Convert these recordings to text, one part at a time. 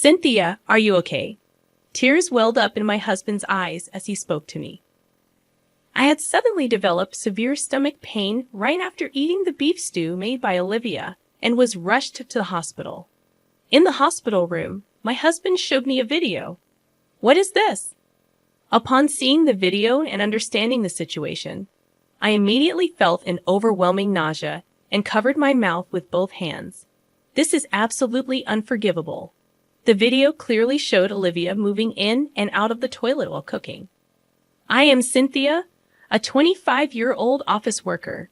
Cynthia, are you okay? Tears welled up in my husband's eyes as he spoke to me. I had suddenly developed severe stomach pain right after eating the beef stew made by Olivia and was rushed to the hospital. In the hospital room, my husband showed me a video. What is this? Upon seeing the video and understanding the situation, I immediately felt an overwhelming nausea and covered my mouth with both hands. This is absolutely unforgivable. The video clearly showed Olivia moving in and out of the toilet while cooking. I am Cynthia, a 25-year-old office worker.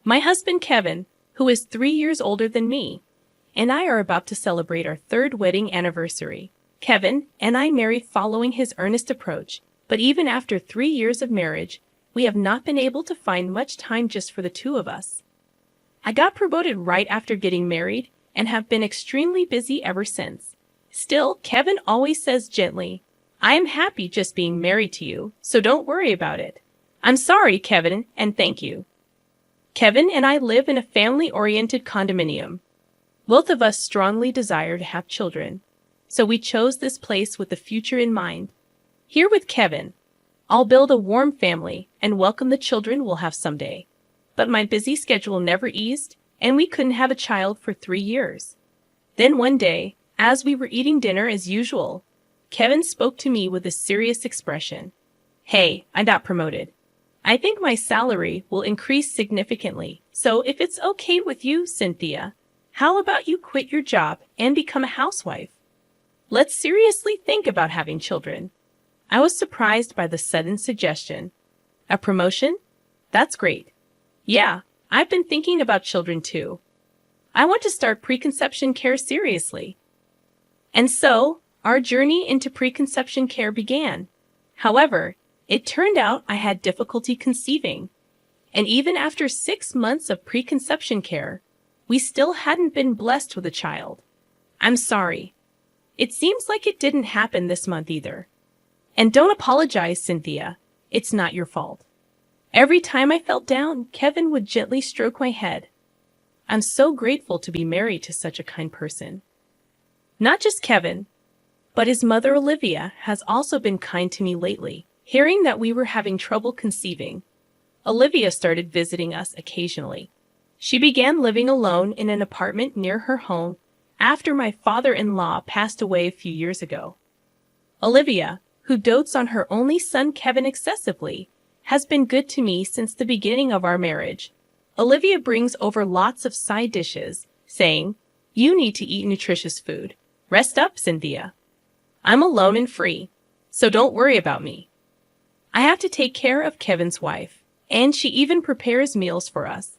My husband Kevin, who is 3 years older than me, and I are about to celebrate our 3rd wedding anniversary. Kevin and I married following his earnest approach, but even after 3 years of marriage, we have not been able to find much time just for the two of us. I got promoted right after getting married and have been extremely busy ever since. Still, Kevin always says gently, I am happy just being married to you, so don't worry about it. I'm sorry, Kevin, and thank you. Kevin and I live in a family-oriented condominium. Both of us strongly desire to have children, so we chose this place with the future in mind. Here with Kevin, I'll build a warm family and welcome the children we'll have someday. But my busy schedule never eased, and we couldn't have a child for 3 years. Then one day, as we were eating dinner as usual, Kevin spoke to me with a serious expression. Hey, I got promoted. I think my salary will increase significantly, so if it's okay with you, Cynthia, how about you quit your job and become a housewife? Let's seriously think about having children. I was surprised by the sudden suggestion. A promotion? That's great. Yeah, I've been thinking about children too. I want to start preconception care seriously. And so, our journey into preconception care began. However, it turned out I had difficulty conceiving. And even after 6 months of preconception care, we still hadn't been blessed with a child. I'm sorry. It seems like it didn't happen this month either. And don't apologize, Cynthia. It's not your fault. Every time I felt down, Kevin would gently stroke my head. I'm so grateful to be married to such a kind person. Not just Kevin, but his mother Olivia has also been kind to me lately. Hearing that we were having trouble conceiving, Olivia started visiting us occasionally. She began living alone in an apartment near her home after my father-in-law passed away a few years ago. Olivia, who dotes on her only son Kevin excessively, has been good to me since the beginning of our marriage. Olivia brings over lots of side dishes, saying, You need to eat nutritious food. Rest up, Cynthia. I'm alone and free, so don't worry about me. I have to take care of Kevin's wife, and she even prepares meals for us.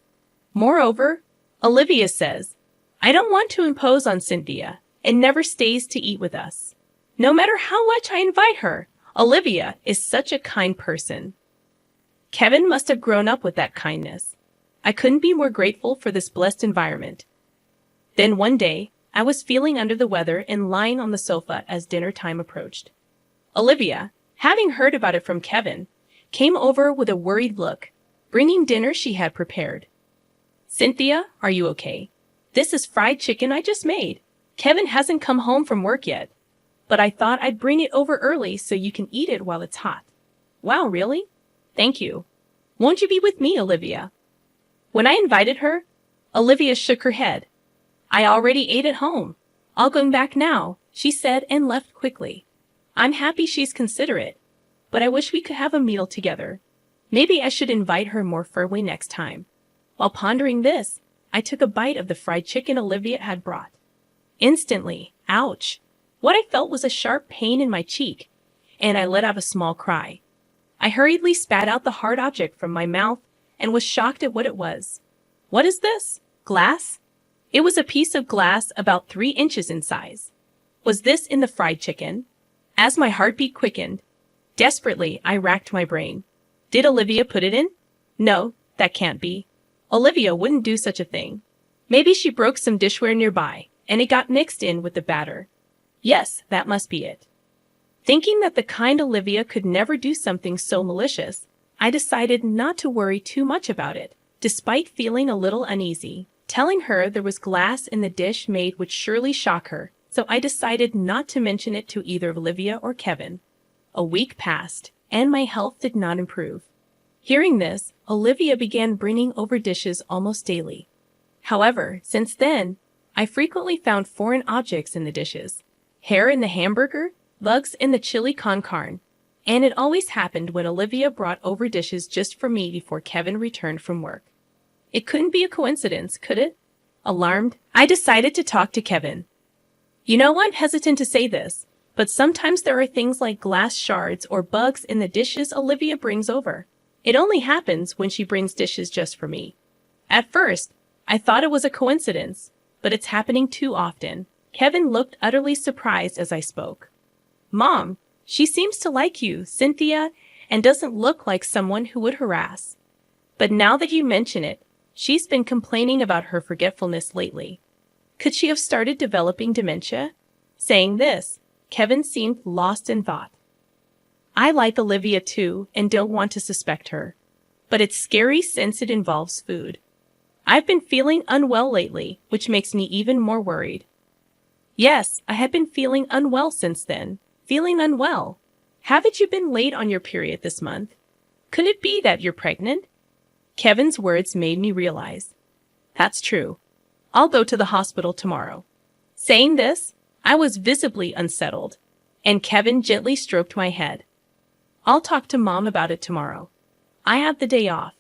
Moreover, Olivia says, I don't want to impose on Cynthia and never stays to eat with us. No matter how much I invite her, Olivia is such a kind person. Kevin must have grown up with that kindness. I couldn't be more grateful for this blessed environment. Then one day, I was feeling under the weather and lying on the sofa as dinner time approached. Olivia, having heard about it from Kevin, came over with a worried look, bringing dinner she had prepared. Cynthia, are you okay? This is fried chicken I just made. Kevin hasn't come home from work yet, but I thought I'd bring it over early so you can eat it while it's hot. Wow, really? Thank you. Won't you be with me, Olivia? When I invited her, Olivia shook her head. I already ate at home. I'll go back now, she said and left quickly. I'm happy she's considerate, but I wish we could have a meal together. Maybe I should invite her more firmly next time. While pondering this, I took a bite of the fried chicken Olivia had brought. Instantly, ouch! What I felt was a sharp pain in my cheek, and I let out a small cry. I hurriedly spat out the hard object from my mouth and was shocked at what it was. What is this? Glass? It was a piece of glass about 3 inches in size. Was this in the fried chicken? As my heartbeat quickened, desperately I racked my brain. Did Olivia put it in? No, that can't be. Olivia wouldn't do such a thing. Maybe she broke some dishware nearby, and it got mixed in with the batter. Yes, that must be it. Thinking that the kind Olivia could never do something so malicious, I decided not to worry too much about it, despite feeling a little uneasy. Telling her there was glass in the dish made would surely shock her, so I decided not to mention it to either Olivia or Kevin. A week passed, and my health did not improve. Hearing this, Olivia began bringing over dishes almost daily. However, since then, I frequently found foreign objects in the dishes. Hair in the hamburger, bugs in the chili con carne, and it always happened when Olivia brought over dishes just for me before Kevin returned from work. It couldn't be a coincidence, could it? Alarmed, I decided to talk to Kevin. You know, I'm hesitant to say this, but sometimes there are things like glass shards or bugs in the dishes Olivia brings over. It only happens when she brings dishes just for me. At first, I thought it was a coincidence, but it's happening too often. Kevin looked utterly surprised as I spoke. Mom, she seems to like you, Cynthia, and doesn't look like someone who would harass. But now that you mention it, she's been complaining about her forgetfulness lately. Could she have started developing dementia? Saying this, Kevin seemed lost in thought. I like Olivia too and don't want to suspect her. But it's scary since it involves food. I've been feeling unwell lately, which makes me even more worried. Yes, I have been feeling unwell since then. Feeling unwell. Haven't you been late on your period this month? Could it be that you're pregnant? Kevin's words made me realize. That's true. I'll go to the hospital tomorrow. Saying this, I was visibly unsettled, and Kevin gently stroked my head. I'll talk to Mom about it tomorrow. I have the day off.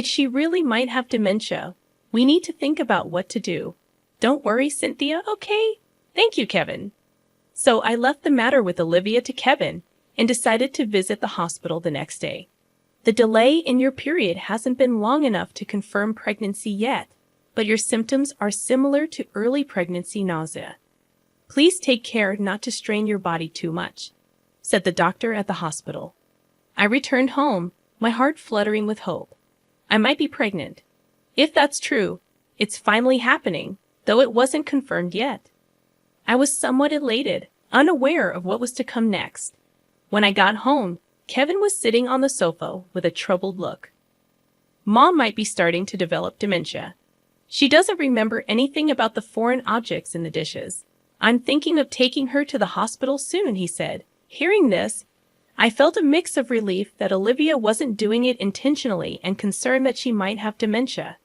She really might have dementia. We need to think about what to do. Don't worry, Cynthia, okay? Thank you, Kevin. So I left the matter with Olivia to Kevin and decided to visit the hospital the next day. The delay in your period hasn't been long enough to confirm pregnancy yet, but your symptoms are similar to early pregnancy nausea. Please take care not to strain your body too much, said the doctor at the hospital. I returned home, my heart fluttering with hope. I might be pregnant. If that's true, it's finally happening, though it wasn't confirmed yet. I was somewhat elated, unaware of what was to come next. When I got home, Kevin was sitting on the sofa with a troubled look. Mom might be starting to develop dementia. She doesn't remember anything about the foreign objects in the dishes. I'm thinking of taking her to the hospital soon, he said. Hearing this, I felt a mix of relief that Olivia wasn't doing it intentionally and concern that she might have dementia.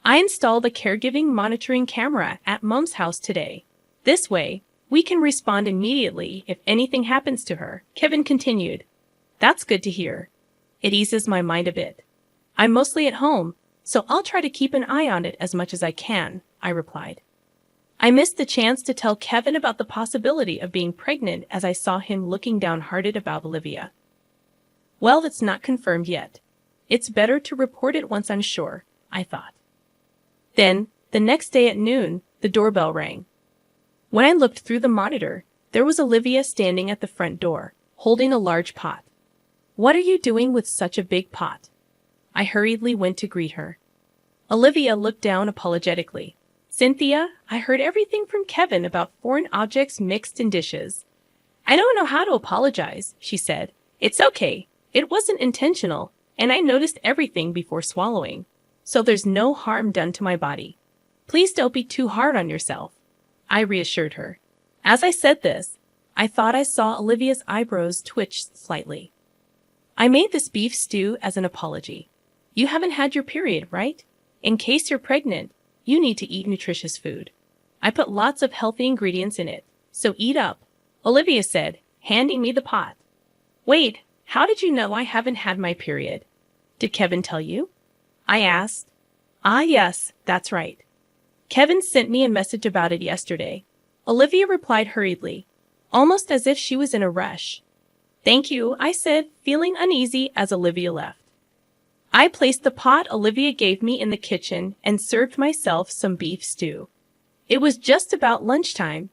I installed a caregiving monitoring camera at Mom's house today. This way, we can respond immediately if anything happens to her, Kevin continued. That's good to hear. It eases my mind a bit. I'm mostly at home, so I'll try to keep an eye on it as much as I can, I replied. I missed the chance to tell Kevin about the possibility of being pregnant as I saw him looking downhearted about Olivia. Well, that's not confirmed yet. It's better to report it once I'm sure, I thought. Then, the next day at noon, the doorbell rang. When I looked through the monitor, there was Olivia standing at the front door, holding a large pot. What are you doing with such a big pot? I hurriedly went to greet her. Olivia looked down apologetically. Cynthia, I heard everything from Kevin about foreign objects mixed in dishes. I don't know how to apologize, she said. It's okay. It wasn't intentional, and I noticed everything before swallowing. So there's no harm done to my body. Please don't be too hard on yourself, I reassured her. As I said this, I thought I saw Olivia's eyebrows twitch slightly. I made this beef stew as an apology. You haven't had your period, right? In case you're pregnant, you need to eat nutritious food. I put lots of healthy ingredients in it, so eat up, Olivia said, handing me the pot. Wait, how did you know I haven't had my period? Did Kevin tell you? I asked. Ah, yes, that's right. Kevin sent me a message about it yesterday. Olivia replied hurriedly, almost as if she was in a rush. Thank you, I said, feeling uneasy as Olivia left. I placed the pot Olivia gave me in the kitchen and served myself some beef stew. It was just about lunchtime,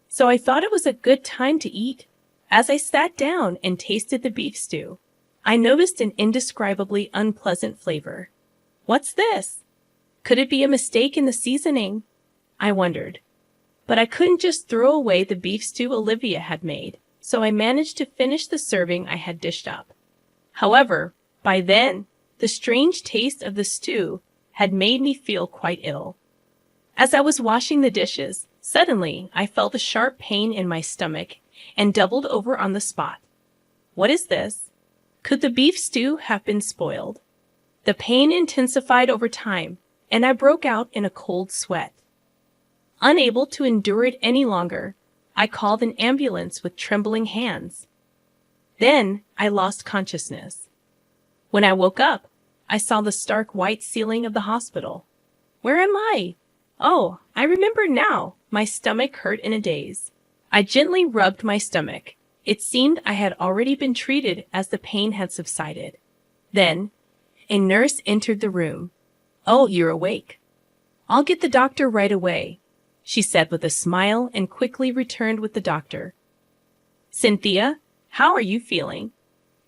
so I thought it was a good time to eat. As I sat down and tasted the beef stew, I noticed an indescribably unpleasant flavor. What's this? Could it be a mistake in the seasoning? I wondered. But I couldn't just throw away the beef stew Olivia had made, so I managed to finish the serving I had dished up. However, by then, the strange taste of the stew had made me feel quite ill. As I was washing the dishes, Suddenly, I felt a sharp pain in my stomach and doubled over on the spot. What is this? Could the beef stew have been spoiled? The pain intensified over time, and I broke out in a cold sweat. Unable to endure it any longer, I called an ambulance with trembling hands. Then I lost consciousness. When I woke up, I saw the stark white ceiling of the hospital. Where am I? Oh, I remember now. My stomach hurt in a daze. I gently rubbed my stomach. It seemed I had already been treated as the pain had subsided. Then, a nurse entered the room. "Oh, you're awake. I'll get the doctor right away," she said with a smile and quickly returned with the doctor. "Cynthia, how are you feeling?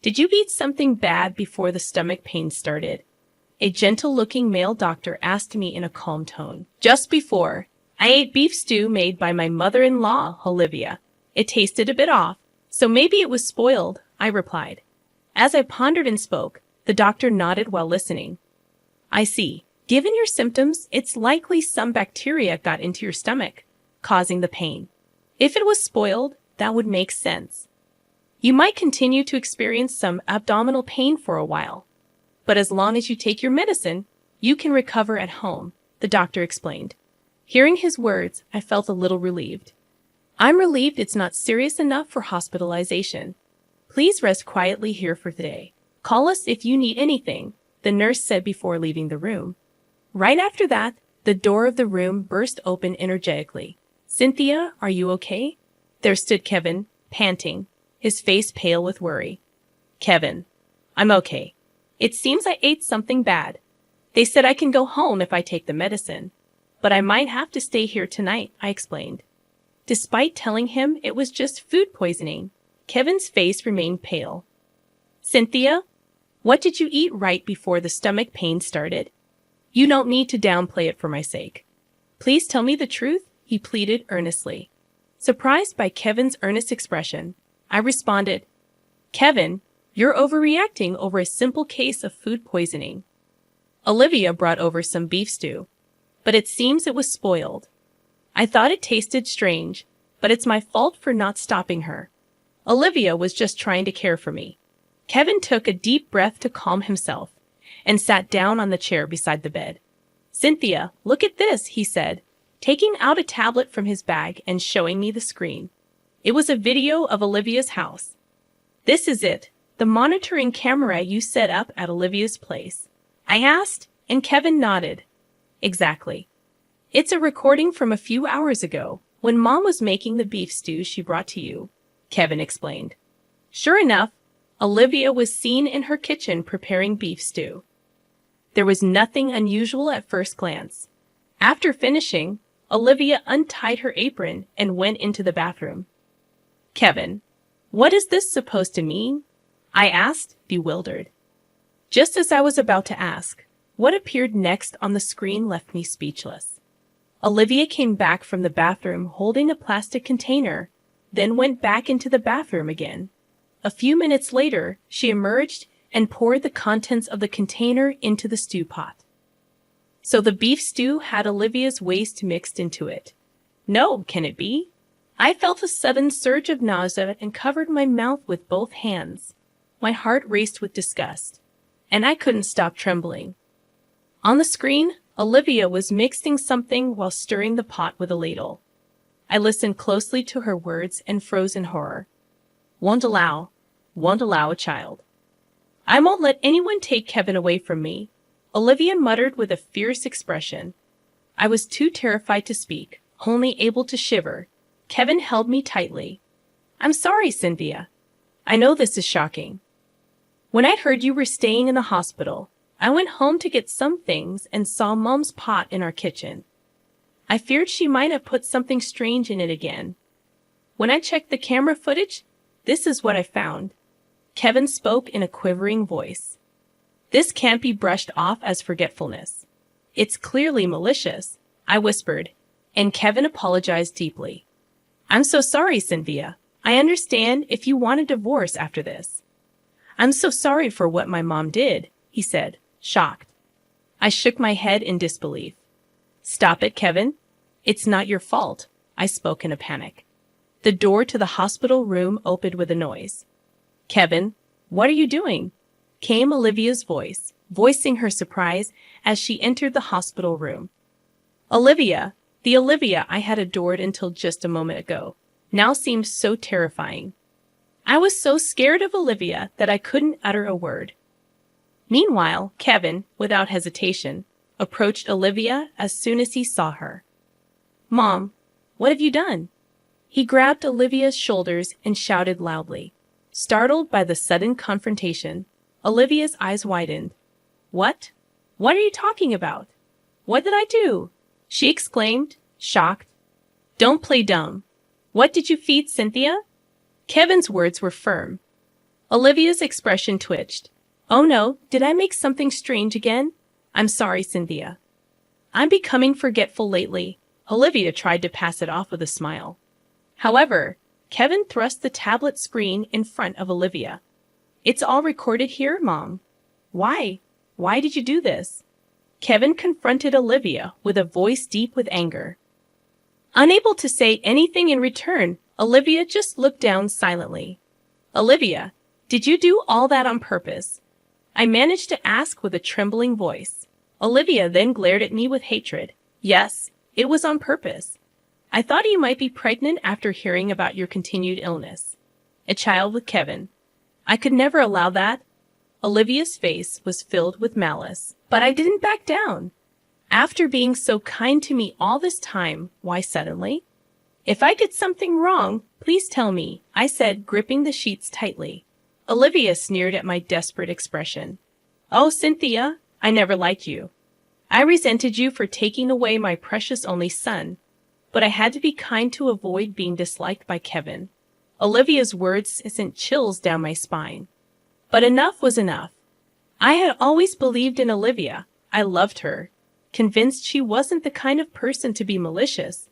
Did you eat something bad before the stomach pain started?" A gentle-looking male doctor asked me in a calm tone. "Just before, I ate beef stew made by my mother-in-law, Olivia. It tasted a bit off, so maybe it was spoiled," I replied. As I pondered and spoke, the doctor nodded while listening. "I see. Given your symptoms, it's likely some bacteria got into your stomach, causing the pain. If it was spoiled, that would make sense. You might continue to experience some abdominal pain for a while, but as long as you take your medicine, you can recover at home," the doctor explained. Hearing his words, I felt a little relieved. "I'm relieved it's not serious enough for hospitalization. Please rest quietly here for today. Call us if you need anything," the nurse said before leaving the room. Right after that, the door of the room burst open energetically. "Cynthia, are you okay?" There stood Kevin, panting, his face pale with worry. "Kevin, I'm okay. It seems I ate something bad. They said I can go home if I take the medicine, but I might have to stay here tonight," I explained. Despite telling him it was just food poisoning, Kevin's face remained pale. "Cynthia, what did you eat right before the stomach pain started? You don't need to downplay it for my sake. Please tell me the truth," he pleaded earnestly. Surprised by Kevin's earnest expression, I responded, "Kevin, you're overreacting over a simple case of food poisoning. Olivia brought over some beef stew, but it seems it was spoiled. I thought it tasted strange, but it's my fault for not stopping her. Olivia was just trying to care for me." Kevin took a deep breath to calm himself and sat down on the chair beside the bed. "Cynthia, look at this," he said, taking out a tablet from his bag and showing me the screen. It was a video of Olivia's house. "This is it, the monitoring camera you set up at Olivia's place?" I asked, and Kevin nodded. "Exactly. It's a recording from a few hours ago, when Mom was making the beef stew she brought to you," Kevin explained. Sure enough, Olivia was seen in her kitchen preparing beef stew. There was nothing unusual at first glance. After finishing, Olivia untied her apron and went into the bathroom. "Kevin, what is this supposed to mean?" I asked, bewildered. Just as I was about to ask, what appeared next on the screen left me speechless. Olivia came back from the bathroom holding a plastic container, then went back into the bathroom again. A few minutes later, she emerged and poured the contents of the container into the stew pot. So the beef stew had Olivia's waste mixed into it. No, can it be? I felt a sudden surge of nausea and covered my mouth with both hands. My heart raced with disgust, and I couldn't stop trembling. On the screen, Olivia was mixing something while stirring the pot with a ladle. I listened closely to her words and froze in horror. Won't allow a child. I won't let anyone take Kevin away from me," Olivia muttered with a fierce expression. I was too terrified to speak, only able to shiver. Kevin held me tightly. "I'm sorry, Cynthia. I know this is shocking. When I heard you were staying in the hospital, I went home to get some things and saw Mom's pot in our kitchen. I feared she might have put something strange in it again. When I checked the camera footage, this is what I found." Kevin spoke in a quivering voice. "This can't be brushed off as forgetfulness. It's clearly malicious," I whispered, and Kevin apologized deeply. "I'm so sorry, Cynthia. I understand if you want a divorce after this." "I'm so sorry for what my mom did," he said, shocked. I shook my head in disbelief. "Stop it, Kevin. It's not your fault," I spoke in a panic. The door to the hospital room opened with a noise. Kevin, what are you doing? Came Olivia's voice, voicing her surprise as she entered the hospital room. Olivia, the Olivia I had adored until just a moment ago, now seemed so terrifying. I was so scared of Olivia that I couldn't utter a word. Meanwhile, Kevin, without hesitation, approached Olivia as soon as he saw her. Mom, what have you done? He grabbed Olivia's shoulders and shouted loudly. Startled by the sudden confrontation, Olivia's eyes widened. What? What are you talking about? What did I do? She exclaimed, shocked. Don't play dumb. What did you feed Cynthia? Kevin's words were firm. Olivia's expression twitched. Oh no, did I make something strange again? I'm sorry, Cynthia. I'm becoming forgetful lately. Olivia tried to pass it off with a smile. However, Kevin thrust the tablet screen in front of Olivia. It's all recorded here, Mom. Why? Why did you do this? Kevin confronted Olivia with a voice deep with anger. Unable to say anything in return, Olivia just looked down silently. Olivia, did you do all that on purpose? I managed to ask with a trembling voice. Olivia then glared at me with hatred. Yes, it was on purpose. I thought you might be pregnant after hearing about your continued illness. A child with Kevin. I could never allow that. Olivia's face was filled with malice, but I didn't back down. After being so kind to me all this time, why suddenly? If I did something wrong, please tell me, I said, gripping the sheets tightly. Olivia sneered at my desperate expression. Oh, Cynthia, I never liked you. I resented you for taking away my precious only son, but I had to be kind to avoid being disliked by Kevin. Olivia's words sent chills down my spine. But enough was enough. I had always believed in Olivia. I loved her, convinced she wasn't the kind of person to be malicious.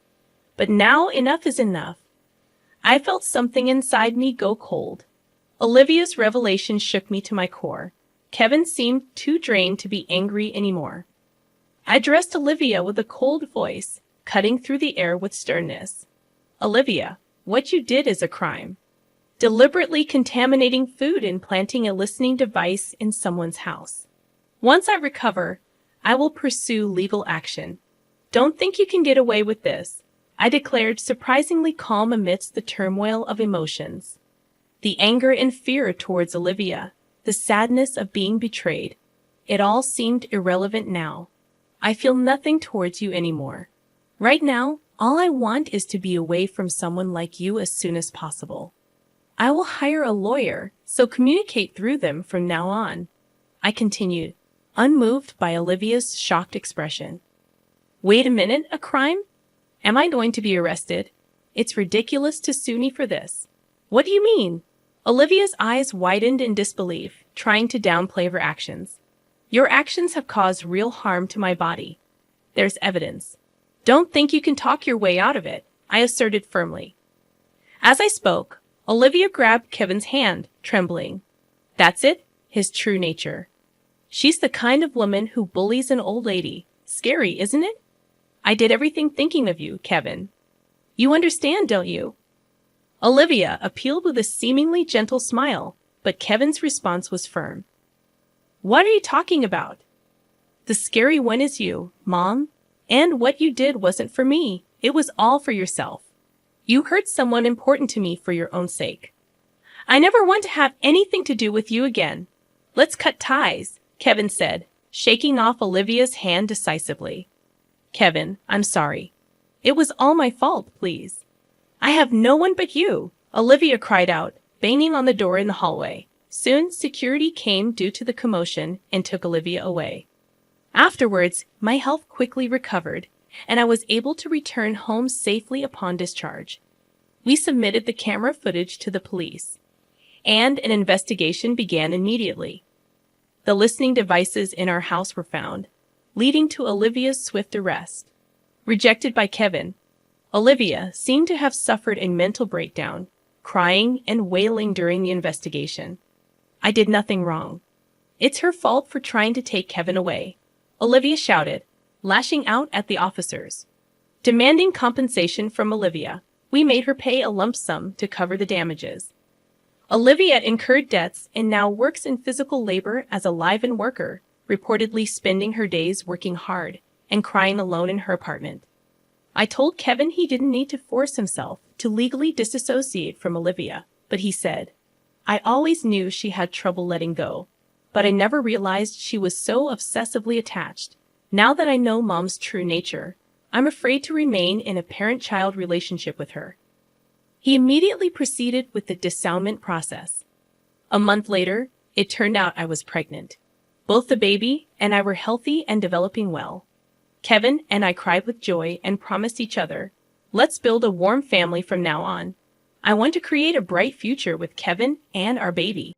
But now enough is enough. I felt something inside me go cold. Olivia's revelation shook me to my core. Kevin seemed too drained to be angry anymore. I addressed Olivia with a cold voice, cutting through the air with sternness. Olivia, what you did is a crime. Deliberately contaminating food and planting a listening device in someone's house. Once I recover, I will pursue legal action. Don't think you can get away with this, I declared, surprisingly calm amidst the turmoil of emotions. The anger and fear towards Olivia, the sadness of being betrayed, it all seemed irrelevant now. I feel nothing towards you anymore. Right now, all I want is to be away from someone like you as soon as possible. I will hire a lawyer, so communicate through them from now on, I continued, unmoved by Olivia's shocked expression. Wait a minute, a crime? Am I going to be arrested? It's ridiculous to sue me for this. What do you mean? Olivia's eyes widened in disbelief, trying to downplay her actions. Your actions have caused real harm to my body. There's evidence. Don't think you can talk your way out of it, I asserted firmly. As I spoke, Olivia grabbed Kevin's hand, trembling. That's it, his true nature. She's the kind of woman who bullies an old lady. Scary, isn't it? I did everything thinking of you, Kevin. You understand, don't you? Olivia appealed with a seemingly gentle smile, but Kevin's response was firm. What are you talking about? The scary one is you, Mom. And what you did wasn't for me. It was all for yourself. You hurt someone important to me for your own sake. I never want to have anything to do with you again. Let's cut ties, Kevin said, shaking off Olivia's hand decisively. Kevin, I'm sorry. It was all my fault, please. I have no one but you, Olivia cried out, banging on the door in the hallway. Soon, security came due to the commotion and took Olivia away. Afterwards, my health quickly recovered, and I was able to return home safely upon discharge. We submitted the camera footage to the police, and an investigation began immediately. The listening devices in our house were found, leading to Olivia's swift arrest. Rejected by Kevin, Olivia seemed to have suffered a mental breakdown, crying and wailing during the investigation. I did nothing wrong. It's her fault for trying to take Kevin away, Olivia shouted, lashing out at the officers. Demanding compensation from Olivia, we made her pay a lump sum to cover the damages. Olivia incurred debts and now works in physical labor as a live-in worker, reportedly spending her days working hard and crying alone in her apartment. I told Kevin he didn't need to force himself to legally disassociate from Olivia, but he said, "I always knew she had trouble letting go, but I never realized she was so obsessively attached. Now that I know Mom's true nature, I'm afraid to remain in a parent-child relationship with her." He immediately proceeded with the dissownment process. A month later, it turned out I was pregnant. Both the baby and I were healthy and developing well. Kevin and I cried with joy and promised each other, "Let's build a warm family from now on. I want to create a bright future with Kevin and our baby."